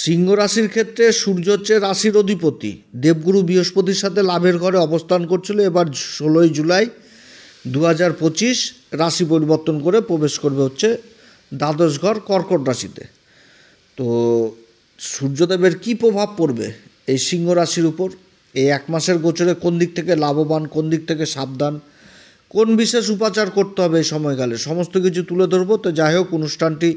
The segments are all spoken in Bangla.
সিংহ রাশির ক্ষেত্রে সূর্য হচ্ছে রাশির অধিপতি। দেবগুরু বৃহস্পতির সাথে লাভের ঘরে অবস্থান করছিল। এবার 16ই জুলাই 2025 রাশি পরিবর্তন করে প্রবেশ করবে হচ্ছে দ্বাদশ ঘর কর্কট রাশিতে। তো সূর্যদেবের কী প্রভাব পড়বে এই সিংহ রাশির উপর? এই এক মাসের গোচরে কোন দিক থেকে লাভবান, কোন দিক থেকে সাবধান, কোন বিশেষ উপাচার করতে হবে এই সময়কালে, সমস্ত কিছু তুলে ধরবো। তো যাই হোক, অনুষ্ঠানটি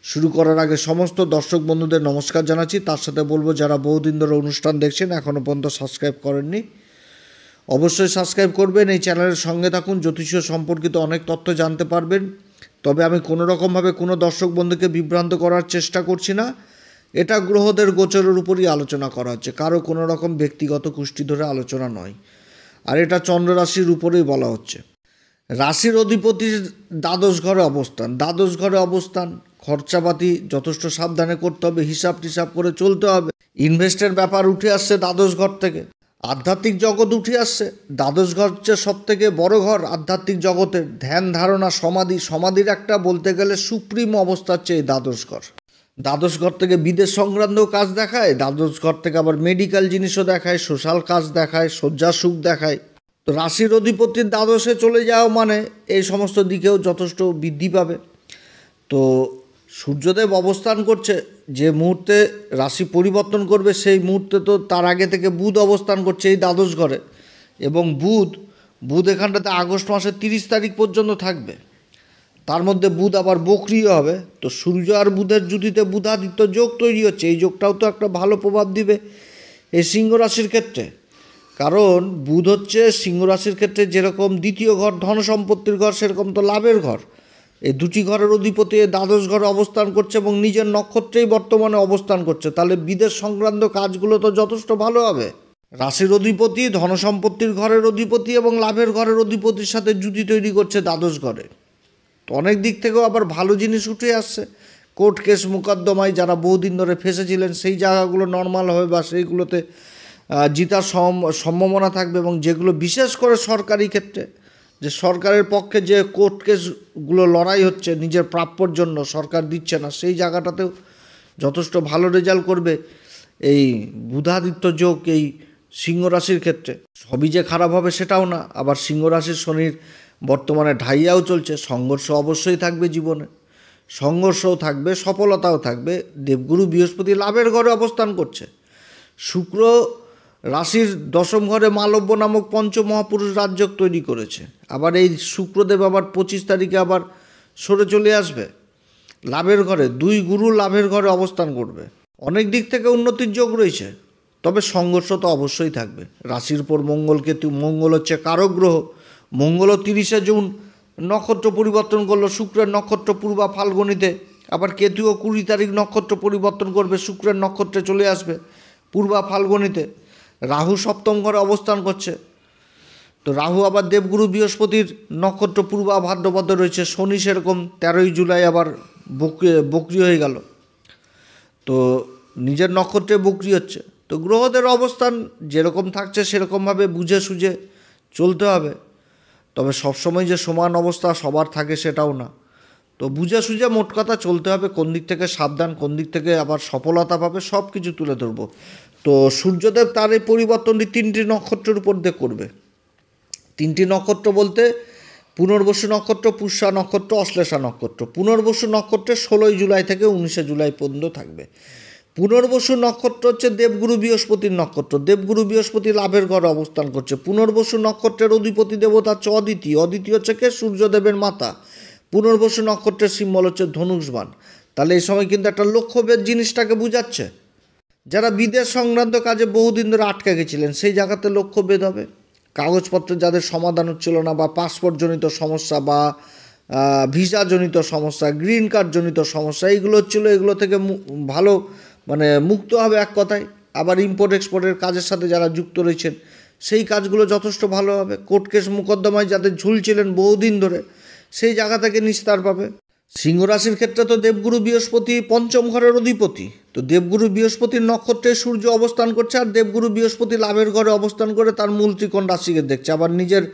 শুরু করার আগে সমস্ত দর্শক বন্ধুদের নমস্কার জানাচ্ছি। তার সাথে বলবো, যারা বহুদিন ধরে অনুষ্ঠান দেখছেন এখনও পর্যন্ত সাবস্ক্রাইব করেননি, অবশ্যই সাবস্ক্রাইব করবেন। এই চ্যানেলের সঙ্গে থাকুন, জ্যোতিষীয় সম্পর্কিত অনেক তথ্য জানতে পারবেন। তবে আমি কোনো রকমভাবে কোনো দর্শক বন্ধুকে বিভ্রান্ত করার চেষ্টা করছি না। এটা গ্রহদের গোচরের উপরই আলোচনা করা হচ্ছে, কারো কোনো রকম ব্যক্তিগত কুষ্টি ধরে আলোচনা নয়। আর এটা চন্দ্র রাশির উপরেই বলা হচ্ছে। রাশির অধিপতির দ্বাদশ ঘরে অবস্থান। দ্বাদশ ঘরে অবস্থান, খরচাপাতি যথেষ্ট সাবধানে করতে হবে, হিসাব টিসাব করে চলতে হবে। ইনভেস্টের ব্যাপার উঠে আসছে দ্বাদশ ঘর থেকে, আধ্যাত্মিক জগৎ উঠে আসছে। দ্বাদশ ঘর হচ্ছে সব থেকে বড় ঘর আধ্যাত্মিক জগতের। ধ্যান ধারণা, সমাধির একটা বলতে গেলে সুপ্রিম অবস্থা হচ্ছে এই দ্বাদশ ঘর। দ্বাদশ ঘর থেকে বিদেশ সংক্রান্ত কাজ দেখায়, দ্বাদশ ঘর থেকে আবার মেডিকেল জিনিসও দেখায়, সোশ্যাল কাজ দেখায়, শয্যা সুখ দেখায়। তো রাশির অধিপতির দ্বাদশে চলে যাওয়া মানে এই সমস্ত দিকেও যথেষ্ট বৃদ্ধি পাবে। তো সূর্যদেব অবস্থান করছে, যে মুহূর্তে রাশি পরিবর্তন করবে সেই মুহূর্তে তো তার আগে থেকে বুধ অবস্থান করছে এই দ্বাদশ ঘরে। এবং বুধ এখানটাতে আগস্ট মাসের 30 তারিখ পর্যন্ত থাকবে। তার মধ্যে বুধ আবার বক্রিয় হবে। তো সূর্য আর বুধের জুতিতে বুধাদিত্য যোগ তৈরি হচ্ছে। এই যোগটাও তো একটা ভালো প্রভাব দিবে এই সিংহ রাশির ক্ষেত্রে। কারণ বুধ হচ্ছে সিংহ রাশির ক্ষেত্রে যেরকম দ্বিতীয় ঘর ধন সম্পত্তির ঘর, সেরকম তো লাভের ঘর। এই দুটি ঘরের অধিপতি দ্বাদশ ঘরে অবস্থান করছে এবং নিজের নক্ষত্রেই বর্তমানে অবস্থান করছে। তাহলে বিদেশ সংক্রান্ত কাজগুলো তো যথেষ্ট ভালো হবে। রাশির অধিপতি ধন সম্পত্তির ঘরের অধিপতি এবং লাভের ঘরের অধিপতির সাথে জুতি তৈরি করছে দ্বাদশ ঘরে। তো অনেক দিক থেকেও আবার ভালো জিনিস উঠে আসছে। কোর্ট কেস মোকদ্দমায় যারা বহুদিন ধরে ফেসেছিলেন সেই জায়গাগুলো নর্মাল হবে বা সেইগুলোতে জিতার সম্ভাবনা থাকবে। এবং যেগুলো বিশেষ করে সরকারি ক্ষেত্রে, যে সরকারের পক্ষে যে কোর্ট কেসগুলো লড়াই হচ্ছে নিজের প্রাপ্যর জন্য, সরকার দিচ্ছে না, সেই জায়গাটাতেও যথেষ্ট ভালো রেজাল্ট করবে এই বুধাদিত্য যোগ এই সিংহ রাশির ক্ষেত্রে। সবই যে খারাপ হবে সেটাও না। আবার সিংহ রাশির শনির বর্তমানে ঢাইয়াও চলছে। সংঘর্ষ অবশ্যই থাকবে জীবনে, সংঘর্ষও থাকবে, সফলতাও থাকবে। দেবগুরু বৃহস্পতি লাভের ঘরে অবস্থান করছে। শুক্র রাশির দশম ঘরে মালব্য নামক পঞ্চমহাপুরুষ রাজযোগ তৈরি করেছে। আবার এই শুক্রদেব আবার 25 তারিখে আবার সরে চলে আসবে লাভের ঘরে। দুই গুরু লাভের ঘরে অবস্থান করবে। অনেক দিক থেকে উন্নতির যোগ রয়েছে, তবে সংঘর্ষ তো অবশ্যই থাকবে। রাশির উপর মঙ্গল হচ্ছে কারক গ্রহ। মঙ্গলও 30শে জুন নক্ষত্র পরিবর্তন করলো, শুক্রের নক্ষত্র পূর্বা ফাল্গুনিতে। আবার কেতুও 20 তারিখ নক্ষত্র পরিবর্তন করবে, শুক্রের নক্ষত্রে চলে আসবে পূর্বা ফাল্গুনিতে। রাহু সপ্তম ঘরে অবস্থান করছে। তো রাহু আবার দেবগুরু বৃহস্পতির নক্ষত্র পূর্বা ভাদ্রপদে রয়েছে। শনি সেরকম 13ই জুলাই আবার বক্রি হয়ে গেল, তো নিজের নক্ষত্রে বক্রি হচ্ছে। তো গ্রহদের অবস্থান যেরকম থাকছে সেরকমভাবে বুঝে সুঝে চলতে হবে। তবে সবসময় যে সমান অবস্থা সবার থাকে সেটাও না। তো বুঝে সুঝে মোট কথা চলতে হবে। কোন দিক থেকে সাবধান, কোন দিক থেকে আবার সফলতা পাবে, সব কিছু তুলে ধরবো। তো সূর্যদেব তার এই পরিবর্তনটি 3টি নক্ষত্রের উপর দিয়ে করবে। 3টি নক্ষত্র বলতে পুনর্বসু নক্ষত্র, পুষ্যা নক্ষত্র, অশ্লেষা নক্ষত্র। পুনর্বসু নক্ষত্রে 16ই জুলাই থেকে 19শে জুলাই পর্যন্ত থাকবে। পুনর্বসু নক্ষত্র হচ্ছে দেবগুরু বৃহস্পতির নক্ষত্র। দেবগুরু বৃহস্পতি লাভের ঘরে অবস্থান করছে। পুনর্বসু নক্ষত্রের অধিপতি দেবতা হচ্ছে অদিতি। অদিতি হচ্ছে কে? সূর্যদেবের মাতা। পুনর্বসু নক্ষত্রের সিম্বল হচ্ছে ধনুষবাণ। তাহলে এই সময় কিন্তু একটা লক্ষ্যভেদ জিনিসটাকে বুঝাচ্ছে। যারা বিদেশ সংক্রান্ত কাজে বহুদিন ধরে আটকে গেছিলেন সেই জায়গাতে লক্ষ্যভেদ হবে। কাগজপত্র যাদের সমাধান হচ্ছিল না, বা পাসপোর্টজনিত সমস্যা, বা ভিসাজনিত সমস্যা, গ্রিন কার্ডজনিত সমস্যা, এইগুলো হচ্ছিল, এগুলো থেকে ভালো মুক্ত হবে এক কথায়। আবার ইম্পোর্ট এক্সপোর্টের কাজের সাথে যারা যুক্ত রয়েছেন সেই কাজগুলো যথেষ্ট ভালো হবে। কোর্ট কেস মোকদ্দমায় যাদের ঝুলছিলেন বহুদিন ধরে সেই জায়গা থেকে নিস্তার পাবে। সিংহ রাশির ক্ষেত্রে তো দেবগুরু বৃহস্পতি পঞ্চম ঘরের অধিপতি। তো দেবগুরু বৃহস্পতির নক্ষত্রে সূর্য অবস্থান করছে, আর দেবগুরু বৃহস্পতি লাভের ঘরে অবস্থান করে তার মূল ত্রিকোণ রাশিকে দেখছে। আবার নিজের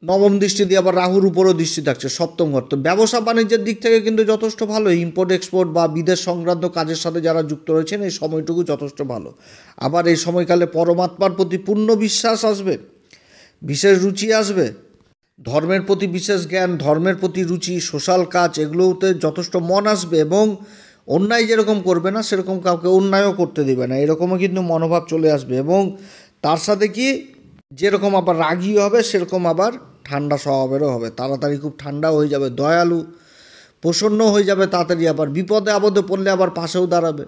নবম দৃষ্টি দিয়ে আবার রাহুর উপরও দৃষ্টি থাকছে, সপ্তম ঘর। তো ব্যবসা বাণিজ্যের দিক থেকে কিন্তু যথেষ্ট ভালো। ইম্পোর্ট এক্সপোর্ট বা বিদেশ সংক্রান্ত কাজের সাথে যারা যুক্ত রয়েছেন এই সময়টুকু যথেষ্ট ভালো। আবার এই সময়কালে পরমাত্মার প্রতি পূর্ণ বিশ্বাস আসবে, বিশেষ রুচি আসবে, ধর্মের প্রতি বিশেষ জ্ঞান, ধর্মের প্রতি রুচি, সোশ্যাল কাজ, এগুলোতে যথেষ্ট মন আসবে এবং অন্যায় যেরকম করবে না সেরকম কাউকে অন্যায়ও করতে দেবে না, এরকমও কিন্তু মনোভাব চলে আসবে। এবং তার সাথে কি যেরকম আবার রাগী হবে সেরকম আবার ঠান্ডা স্বভাবেরও হবে, তাড়াতাড়ি খুব ঠান্ডাও হয়ে যাবে, দয়ালু, প্রসন্ন হয়ে যাবে তাড়াতাড়ি, আবার বিপদে আপদে পড়লে আবার পাশেও দাঁড়াবে।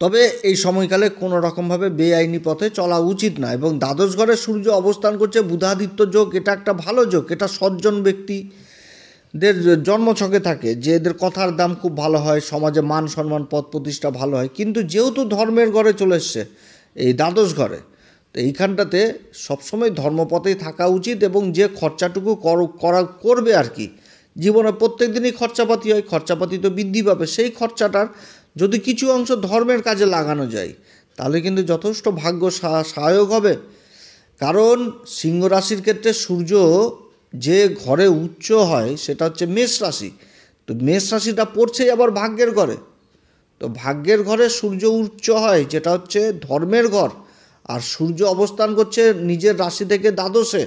তবে এই সময়কালে কোনো রকমভাবে বেআইনি পথে চলা উচিত না। এবং দ্বাদশ ঘরে সূর্য অবস্থান করছে, বুধাদিত্য যোগ, এটা একটা ভালো যোগ। এটা সজ্জন ব্যক্তিদের জন্মছকে থাকে যে এদের কথার দাম খুব ভালো হয়, সমাজে মান সম্মান পদ প্রতিষ্ঠা ভালো হয়। কিন্তু যেহেতু ধর্মের ঘরে চলে এসছে এই দ্বাদশ ঘরে, তো এইখানটাতে সবসময় ধর্মপথেই থাকা উচিত। এবং যে খরচাটুকু করবে আর কি, জীবনে প্রত্যেক দিনই খরচাপাতি হয়, খরচাপাতি তো বৃদ্ধি পাবে, সেই খরচাটার যদি কিছু অংশ ধর্মের কাজে লাগানো যায় তাহলে কিন্তু যথেষ্ট ভাগ্য সহায়ক হবে। কারণ সিংহ রাশির ক্ষেত্রে সূর্য যে ঘরে উচ্চ হয় সেটা হচ্ছে মেষ রাশি। তো মেষ রাশিটা পড়ছেই আবার ভাগ্যের ঘরে। তো ভাগ্যের ঘরে সূর্য উচ্চ হয় যেটা হচ্ছে ধর্মের ঘর, আর সূর্য অবস্থান করছে নিজের রাশি থেকে দ্বাদশে,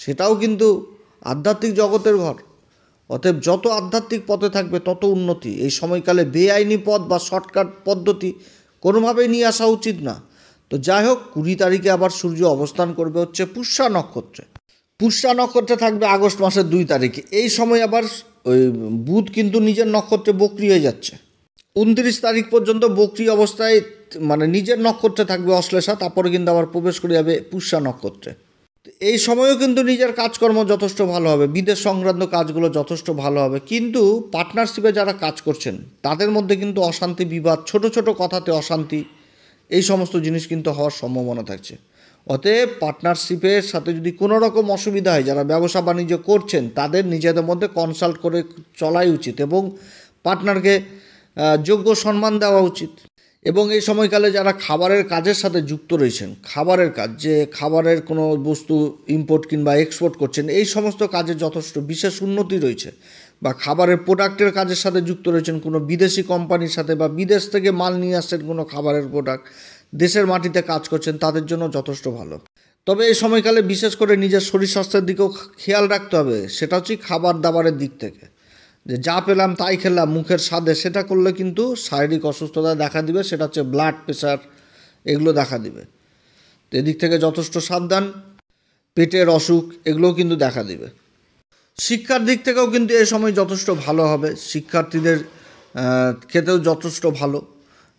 সেটাও কিন্তু আধ্যাত্মিক জগতের ঘর। অতএব যত আধ্যাত্মিক পথে থাকবে তত উন্নতি। এই সময়কালে বেআইনি পথ বা শর্টকাট পদ্ধতি কোনোভাবেই নিয়ে আসা উচিত না। তো যাই হোক, 20 তারিখে আবার সূর্য অবস্থান করবে হচ্ছে পুষ্যা নক্ষত্রে। পুষ্যা নক্ষত্রে থাকবে আগস্ট মাসের 2 তারিখে। এই সময় আবার ওই বুধ কিন্তু নিজের নক্ষত্রে বক্রি হয়ে যাচ্ছে। 29 তারিখ পর্যন্ত বক্রি অবস্থায় মানে নিজের নক্ষত্রে থাকবে অশ্লেষা, তারপরে কিন্তু আবার প্রবেশ করে যাবে পুষ্যা নক্ষত্রে। এই সময়ও কিন্তু নিজের কাজকর্ম যথেষ্ট ভালো হবে, বিদেশ সংক্রান্ত কাজগুলো যথেষ্ট ভালো হবে। কিন্তু পার্টনারশিপে যারা কাজ করছেন তাদের মধ্যে কিন্তু অশান্তি, বিবাদ, ছোট ছোট কথাতে অশান্তি, এই সমস্ত জিনিস কিন্তু হওয়ার সম্ভাবনা থাকছে। অতএব পার্টনারশিপের সাথে যদি কোনো রকম অসুবিধা হয়, যারা ব্যবসা বাণিজ্য করছেন তাদের নিজেদের মধ্যে কনসাল্ট করে চলাই উচিত এবং পার্টনারকে যোগ্য সম্মান দেওয়া উচিত। এবং এই সময়কালে যারা খাবারের কাজের সাথে যুক্ত রয়েছেন, খাবারের কাজ, যে খাবারের কোনো বস্তু ইম্পোর্ট কিংবা এক্সপোর্ট করছেন, এই সমস্ত কাজে যথেষ্ট বিশেষ উন্নতি রয়েছে। বা খাবারের প্রোডাক্টের কাজের সাথে যুক্ত রয়েছেন কোনো বিদেশি কোম্পানির সাথে, বা বিদেশ থেকে মাল নিয়ে আসছেন কোনো খাবারের প্রোডাক্ট, দেশের মাটিতে কাজ করছেন, তাদের জন্য যথেষ্ট ভালো। তবে এই সময়কালে বিশেষ করে নিজের শরীর স্বাস্থ্যের দিকেও খেয়াল রাখতে হবে। সেটা হচ্ছে খাবার দাবারের দিক থেকে, যে যা পেলাম তাই খেলাম মুখের স্বাদে, সেটা করলে কিন্তু শারীরিক অসুস্থতা দেখা দিবে। সেটা হচ্ছে ব্লাড প্রেশার, এগুলো দেখা দিবে। তো এদিক থেকে যথেষ্ট সাবধান। পেটের অসুখ এগুলোও কিন্তু দেখা দিবে। শিক্ষার দিক থেকেও কিন্তু এই সময় যথেষ্ট ভালো হবে। শিক্ষার্থীদের ক্ষেত্রেও যথেষ্ট ভালো,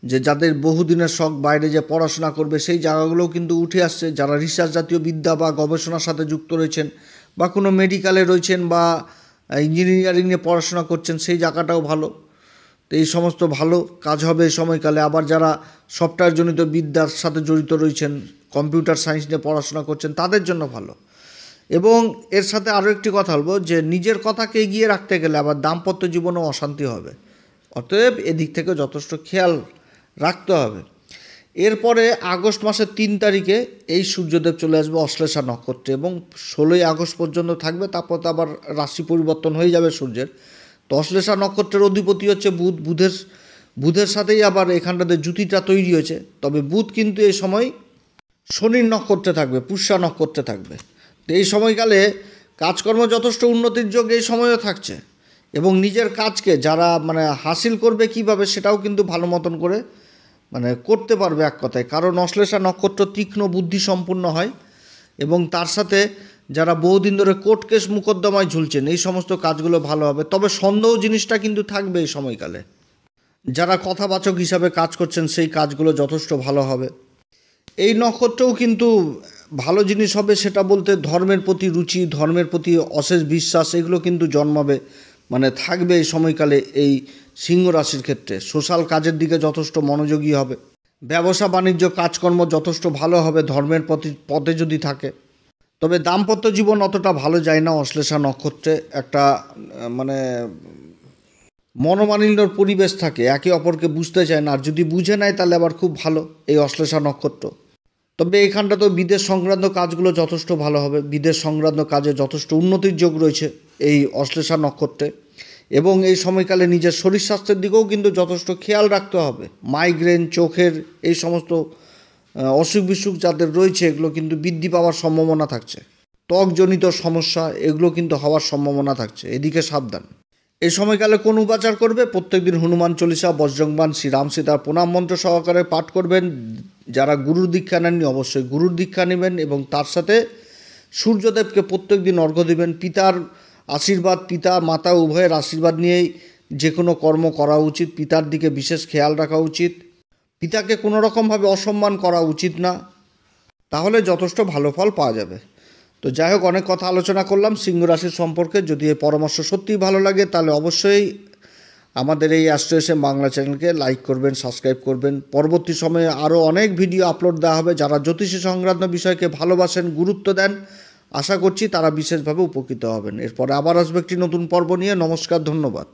যে যাদের বহুদিনের শখ বাইরে যে পড়াশোনা করবে সেই জায়গাগুলোও কিন্তু উঠে আসছে। যারা রিসার্চ জাতীয় বিদ্যা বা গবেষণার সাথে যুক্ত রয়েছেন, বা কোনো মেডিকেলে রয়েছেন, বা ইঞ্জিনিয়ারিং নিয়ে পড়াশোনা করছেন, সেই জায়গাটাও ভালো। তো এই সমস্ত ভালো কাজ হবে এই সময়কালে। আবার যারা সফটওয়্যারজনিত বিদ্যার সাথে জড়িত রয়েছেন, কম্পিউটার সায়েন্স নিয়ে পড়াশোনা করছেন, তাদের জন্য ভালো। এবং এর সাথে আরও একটি কথা বলবো, যে নিজের কথাকে এগিয়ে রাখতে গেলে আবার দাম্পত্য জীবনেও অশান্তি হবে। অতএব এদিক থেকে যথেষ্ট খেয়াল রাখতে হবে। এরপরে আগস্ট মাসের 3 তারিখে এই সূর্যদেব চলে আসবে অশ্লেষা নক্ষত্রে এবং 16ই আগস্ট পর্যন্ত থাকবে। তারপর তো আবার রাশি পরিবর্তন হয়ে যাবে সূর্যের। তো অশ্লেষা নক্ষত্রের অধিপতি হচ্ছে বুধ। বুধের সাথেই আবার এখানটাতে জুতিটা তৈরি হয়েছে। তবে বুধ কিন্তু এই সময় শনির নক্ষত্রে থাকবে, পুষ্যা নক্ষত্রে থাকবে। তো এই সময়কালে কাজকর্ম যথেষ্ট উন্নতির যোগ এই সময়ও থাকছে। এবং নিজের কাজকে যারা হাসিল করবে কীভাবে, সেটাও কিন্তু ভালো মতন করে করতে পারবে এক কথায়। কারণ অশ্লেষা নক্ষত্র তীক্ষ্ণ বুদ্ধি সম্পূর্ণ হয়। এবং তার সাথে যারা বহুদিন ধরে কোর্ট কেস মোকদ্দমায় ঝুলছেন, এই সমস্ত কাজগুলো ভালো হবে। তবে সন্দেহ জিনিসটা কিন্তু থাকবে এই সময়কালে। যারা কথাবাচক হিসাবে কাজ করছেন সেই কাজগুলো যথেষ্ট ভালো হবে। এই নক্ষত্রও কিন্তু ভালো জিনিস হবে, সেটা বলতে ধর্মের প্রতি রুচি, ধর্মের প্রতি অশেষ বিশ্বাস, এগুলো কিন্তু জন্মাবে, থাকবে এই সময়কালে। এই সিংহ রাশির ক্ষেত্রে সোশ্যাল কাজের দিকে যথেষ্ট মনোযোগী হবে। ব্যবসা বাণিজ্য কাজকর্ম যথেষ্ট ভালো হবে ধর্মের পথে যদি থাকে। তবে দাম্পত্য জীবন অতটা ভালো যায় না অশ্লেষা নক্ষত্রে। একটা মনোমালিন্যর পরিবেশ থাকে, একে অপরকে বুঝতে চায় না। আর যদি বুঝে নেয় তাহলে আবার খুব ভালো এই অশ্লেষা নক্ষত্র। তবে এখানটা তো বিদেশ সংক্রান্ত কাজগুলো যথেষ্ট ভালো হবে, বিদেশ সংক্রান্ত কাজে যথেষ্ট উন্নতির যোগ রয়েছে এই অশ্লেষা নক্ষত্রে। এবং এই সময়কালে নিজের শরীর স্বাস্থ্যের দিকেও কিন্তু যথেষ্ট খেয়াল রাখতে হবে। মাইগ্রেন, চোখের এই সমস্ত অসুখ বিসুখ যাদের রয়েছে এগুলো কিন্তু বৃদ্ধি পাওয়ার সম্ভাবনা থাকছে। ত্বকজনিত সমস্যা এগুলো কিন্তু হওয়ার সম্ভাবনা থাকছে, এদিকে সাবধান। এই সময়কালে কোন উপাচার করবে? প্রত্যেকদিন হনুমান চল্লিশা, বজ্রংবাণ, শ্রীরাম সীতার প্রণাম মন্ত্র সহকারে পাঠ করবেন। যারা গুরুর দীক্ষা নেননি অবশ্যই গুরুর দীক্ষা নেবেন এবং তার সাথে সূর্যদেবকে প্রত্যেকদিন অর্ঘ্য দেবেন। পিতার আশীর্বাদ, পিতা মাতা উভয়ের আশীর্বাদ নিয়েই যে কোনো কর্ম করা উচিত। পিতার দিকে বিশেষ খেয়াল রাখা উচিত। পিতাকে কোনো রকমভাবে অসম্মান করা উচিত না, তাহলে যথেষ্ট ভালো ফল পাওয়া যাবে। তো যাই হোক, অনেক কথা আলোচনা করলাম সিংহ রাশির সম্পর্কে। যদি এই পরামর্শ সত্যিই ভালো লাগে তাহলে অবশ্যই আমাদের এই অ্যাস্ট্রো এসএম বাংলা চ্যানেলকে লাইক করবেন, সাবস্ক্রাইব করবেন। পরবর্তী সময়ে আরও অনেক ভিডিও আপলোড দেওয়া হবে। যারা জ্যোতিষী সংক্রান্ত বিষয়কে ভালোবাসেন, গুরুত্ব দেন, আশা করছি তারা বিশেষভাবে উপকৃত হবেন। এরপরে আবার আসবে একটি নতুন পর্ব নিয়ে। নমস্কার, ধন্যবাদ।